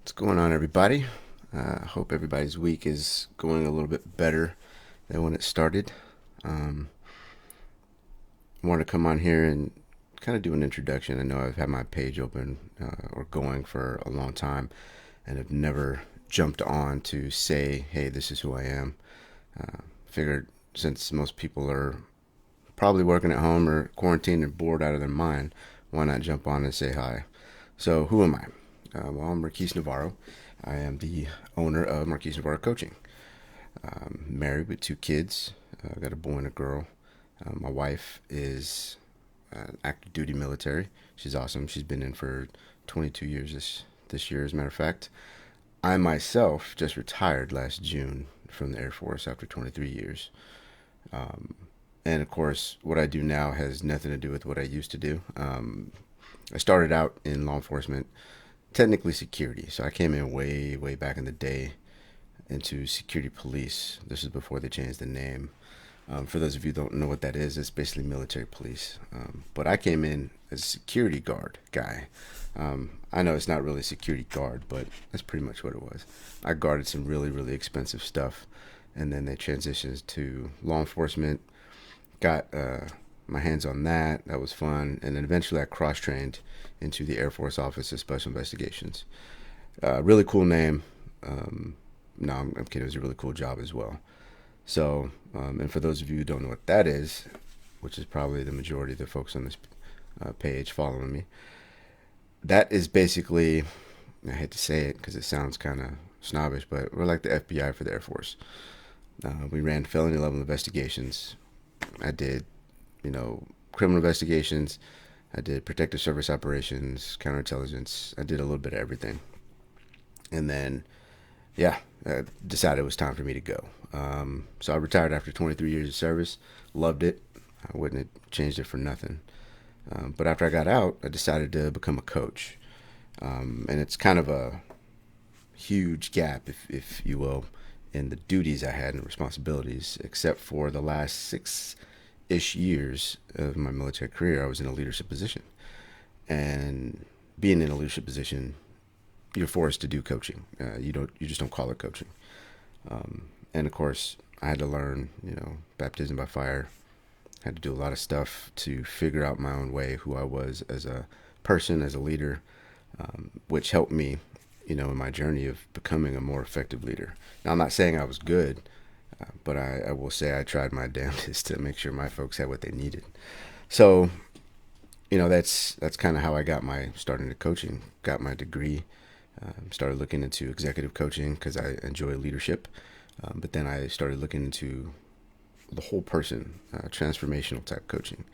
What's going on, everybody? Hope everybody's week is going a little bit better than when it started. Um, I want to come on here and kind of do an introduction. I know I've had my page open or going for a long time and have never jumped on to say, hey, this is who I am. Figured since most people are probably working at home or quarantined and bored out of their mind, why not jump on and say hi? So, who am I? Well, I'm Marquise Navarro. I am the owner of Marquise Navarro Coaching. Married with two kids. I got a boy and a girl. My wife is active duty military. She's awesome. She's been in for 22 years this year, as a matter of fact. I myself just retired last June from the Air Force after 23 years. And of course, what I do now has nothing to do with what I used to do. I started out in law enforcement, technically security. So I came in way, way back in the day into security police. This is before they changed the name. For those of you who don't know what that is, it's basically military police. But I came in as a security guard guy. I know it's not really a security guard, but that's pretty much what it was. I guarded some really, really expensive stuff, and then they transitioned to law enforcement. Got my hands on that. That was fun, and then eventually I cross trained into the Air Force Office of Special Investigations. Really cool name. No, I'm kidding. It was a really cool job as well. So, and for those of you who don't know what that is, which is probably the majority of the folks on this page following me, that is basically, I hate to say it because it sounds kind of snobbish, but we're like the FBI for the Air Force. We ran felony level investigations. I did, criminal investigations. I did protective service operations, counterintelligence. I did a little bit of everything. And then, yeah, I decided it was time for me to go. So I retired after 23 years of service. Loved it. I wouldn't have changed it for nothing. But after I got out, I decided to become a coach. And it's kind of a huge gap, if you will, in the duties I had and responsibilities, except for the last 6-ish years of my military career, I was in a leadership position. And being in a leadership position, you're forced to do coaching. You just don't call it coaching. And of course, I had to learn, baptism by fire. I had to do a lot of stuff to figure out my own way, who I was as a person, as a leader, which helped me, in my journey of becoming a more effective leader. Now, I'm not saying I was good, but I will say I tried my damnedest to make sure my folks had what they needed. So, that's kind of how I got my start into coaching, got my degree, started looking into executive coaching because I enjoy leadership. But then I started looking into the whole person, transformational type coaching,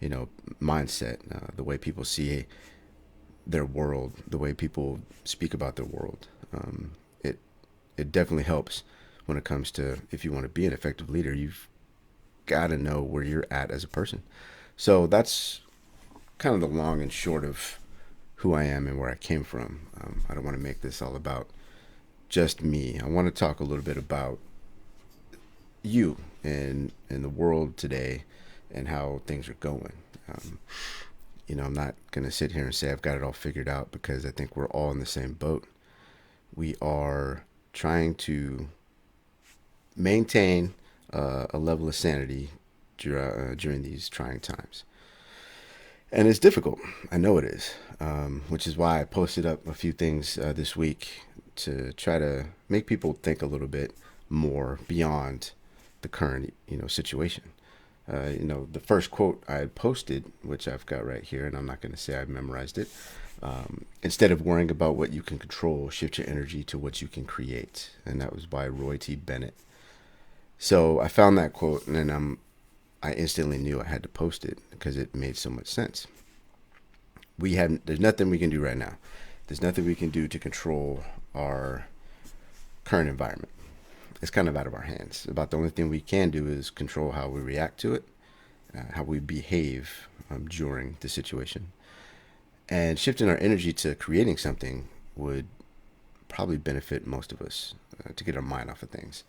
mindset, the way people see their world, the way people speak about their world. It it definitely helps when it comes to, if you want to be an effective leader, you've got to know where you're at as a person. So that's kind of the long and short of who I am and where I came from. I don't want to make this all about just me. I want to talk a little bit about you and in the world today and how things are going. Um, I'm not going to sit here and say I've got it all figured out because I think we're all in the same boat. We are trying to maintain a level of sanity during these trying times. And it's difficult. I know it is, which is why I posted up a few things this week to try to make people think a little bit more beyond the current, situation. The first quote I had posted, which I've got right here, and I'm not going to say I've memorized it. Instead of worrying about what you can control, shift your energy to what you can create. And that was by Roy T. Bennett. So I found that quote, and then I instantly knew I had to post it because it made so much sense. There's nothing we can do right now. There's nothing we can do to control our current environment. It's kind of out of our hands. About the only thing we can do is control how we react to it, how we behave during the situation. And shifting our energy to creating something would probably benefit most of us to get our mind off of things.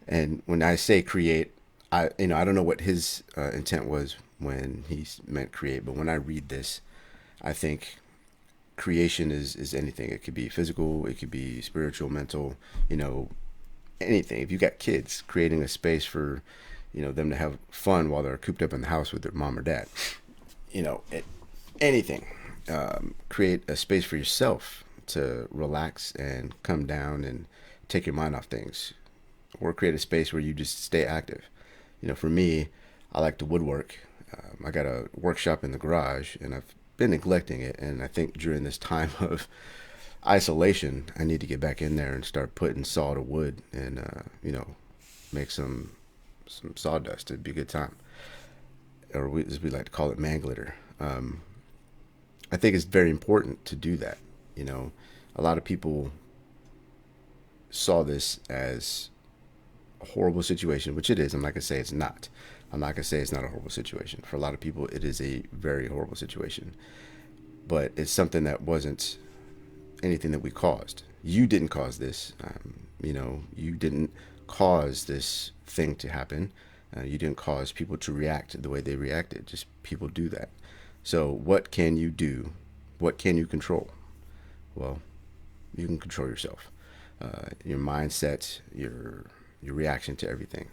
And when I say create, I don't know what his intent was when he meant create, but when I read this, I think creation is anything. It could be physical, it could be spiritual, mental, you know, anything. If you got kids, creating a space for, you know, them to have fun while they're cooped up in the house with their mom or dad, you know, anything. Create a space for yourself to relax and come down and take your mind off things, or create a space where you just stay active. You know, for me, I like to woodwork. I got a workshop in the garage, and I've been neglecting it. And I think during this time of isolation, I need to get back in there and start putting saw to wood and you know, make some sawdust. It'd be a good time, or as we like to call it, man glitter. I think it's very important to do that. You know, a lot of people saw this as a horrible situation, which it is. I'm not gonna say it's not. I'm not gonna say it's not a horrible situation. For a lot of people, it is a very horrible situation. But it's something that wasn't anything that we caused. You didn't cause this. You know, you didn't cause this thing to happen. You didn't cause people to react the way they reacted. Just people do that. So what can you do? What can you control? Well, you can control yourself, your mindset, your reaction to everything.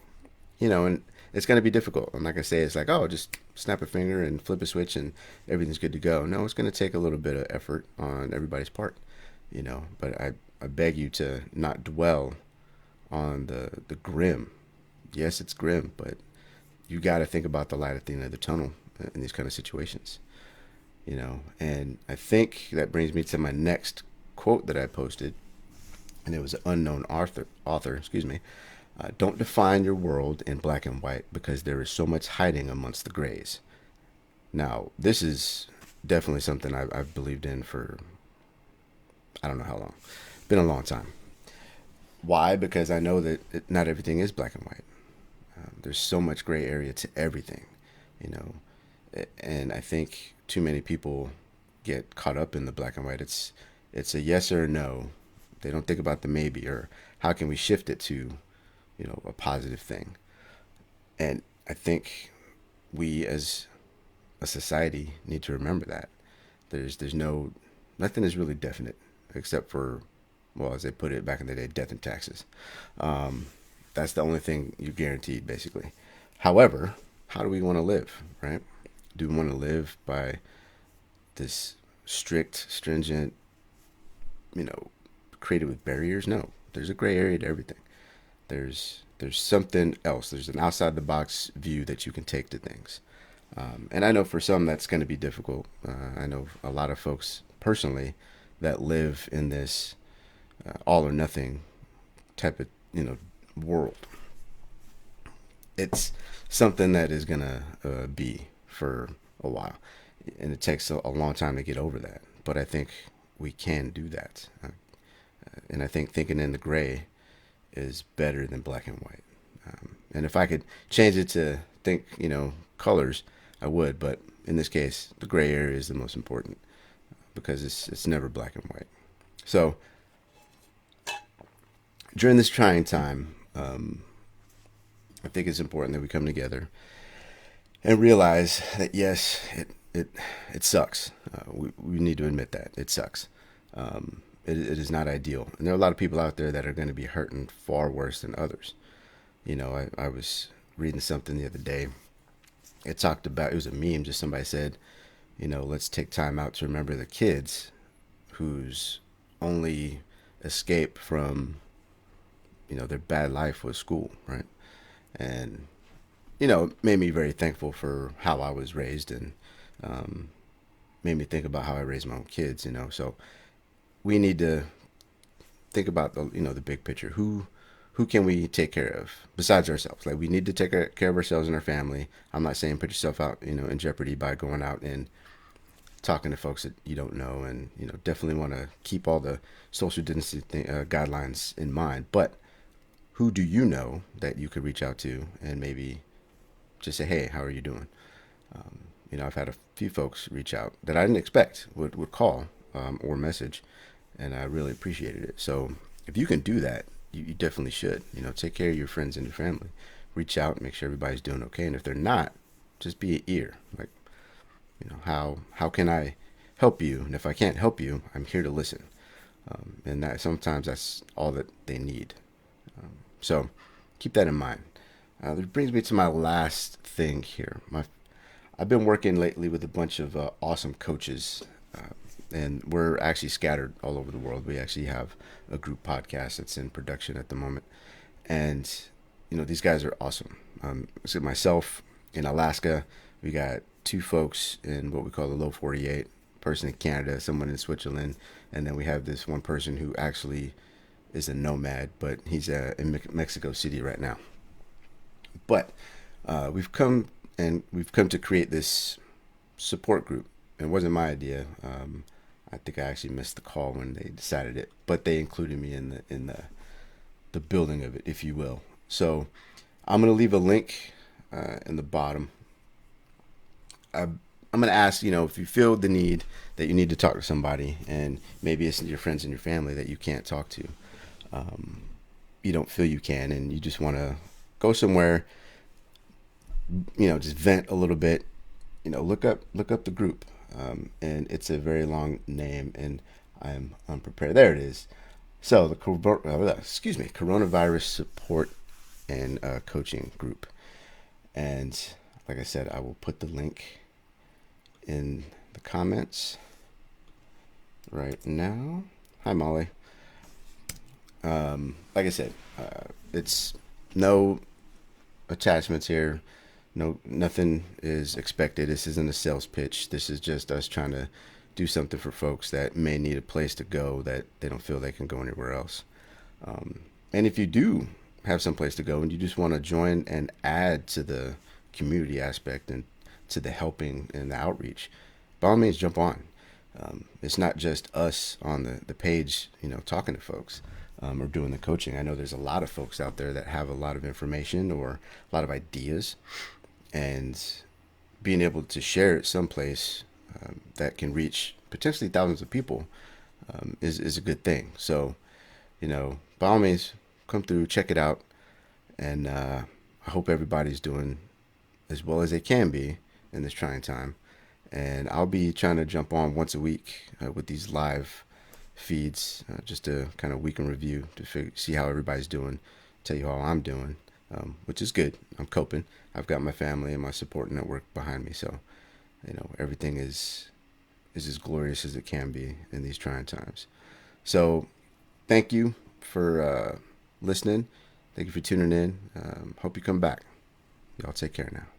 You know, and it's going to be difficult. I'm not going to say it's like, oh, just snap a finger and flip a switch and everything's good to go. No, it's going to take a little bit of effort on everybody's part, you know. But I beg you to not dwell on the grim. Yes, it's grim, but you got to think about the light at the end of the tunnel in these kind of situations, you know. And I think that brings me to my next quote that I posted, and it was an unknown author, excuse me. Don't define your world in black and white because there is so much hiding amongst the grays. Now, this is definitely something I've believed in for I don't know how long. Been a long time. Why? Because I know that not everything is black and white. There's so much gray area to everything, you know. And I think too many people get caught up in the black and white. It's a yes or a no. They don't think about the maybe, or how can we shift it to, you know, a positive thing. And I think we as a society need to remember that there's no nothing is really definite except for, well, as they put it back in the day, death and taxes. That's the only thing you're guaranteed, basically. However, how do we want to live, right? Do we want to live by this strict, stringent, you know, created with barriers? No, there's a gray area to everything. There's something else. There's an outside the box view that you can take to things. And I know for some that's going to be difficult. I know a lot of folks personally that live in this all or nothing type of, you know, world. It's something that is gonna be for a while, and it takes a long time to get over that. But I think we can do that, and I think thinking in the gray is better than black and white. And if I could change it to think, you know, colors, I would. But in this case, the gray area is the most important because it's never black and white. So during this trying time, I think it's important that we come together and realize that yes, it sucks. We need to admit that it sucks. It is not ideal, and there are a lot of people out there that are going to be hurting far worse than others. You know, I was reading something the other day. It talked about, it was a meme. Just somebody said, you know, let's take time out to remember the kids whose only escape from, you know, their bad life was school, right? And, you know, it made me very thankful for how I was raised, and made me think about how I raised my own kids, you know. So we need to think about the, you know, the big picture. Who can we take care of besides ourselves? Like, we need to take care of ourselves and our family. I'm not saying put yourself out, you know, in jeopardy by going out and talking to folks that you don't know, and, you know, definitely want to keep all the social distancing guidelines in mind. But who do you know that you could reach out to and maybe just say, hey, how are you doing? You know, I've had a few folks reach out that I didn't expect would call or message, and I really appreciated it. So if you can do that, you definitely should. You know, take care of your friends and your family. Reach out, make sure everybody's doing okay. And if they're not, just be an ear. Like, you know, how can I help you. And if I can't help you, I'm here to listen. And that sometimes that's all that they need. So keep that in mind. That brings me to my last thing here. I've been working lately with a bunch of awesome coaches, and we're actually scattered all over the world. We actually have a group podcast that's in production at the moment, and these guys are awesome. So myself in Alaska, we got two folks in what we call the low 48, person in Canada, someone in Switzerland, and then we have this one person who actually is a nomad, but he's in Mexico City right now. But we've come to create this support group. It wasn't my idea. I think I actually missed the call when they decided it, but they included me in the building of it, if you will. So I'm gonna leave a link in the bottom. I'm gonna ask, if you feel the need that you need to talk to somebody, and maybe it's your friends and your family that you can't talk to, you don't feel you can, and you just want to go somewhere, just vent a little bit. Look up the group, and it's a very long name, and I'm unprepared. There it is. So the coronavirus support and coaching group, and like I said, I will put the link in the comments right now. Hi, Molly. Like I said, it's no attachments here. No, nothing is expected. This isn't a sales pitch. This is just us trying to do something for folks that may need a place to go that they don't feel they can go anywhere else. And if you do have some place to go and you just want to join and add to the community aspect and to the helping and the outreach, by all means, jump on. It's not just us on the page, talking to folks or doing the coaching. I know there's a lot of folks out there that have a lot of information or a lot of ideas, and being able to share it someplace that can reach potentially thousands of people is a good thing. So, by all means, come through, check it out, and I hope everybody's doing as well as they can be in this trying time. And I'll be trying to jump on once a week with these live feeds, just to kind of week in review to see how everybody's doing, tell you how I'm doing, which is good. I'm coping. I've got my family and my support network behind me, so everything is as glorious as it can be in these trying times. So, thank you for listening. Thank you for tuning in. Hope you come back. Y'all take care now.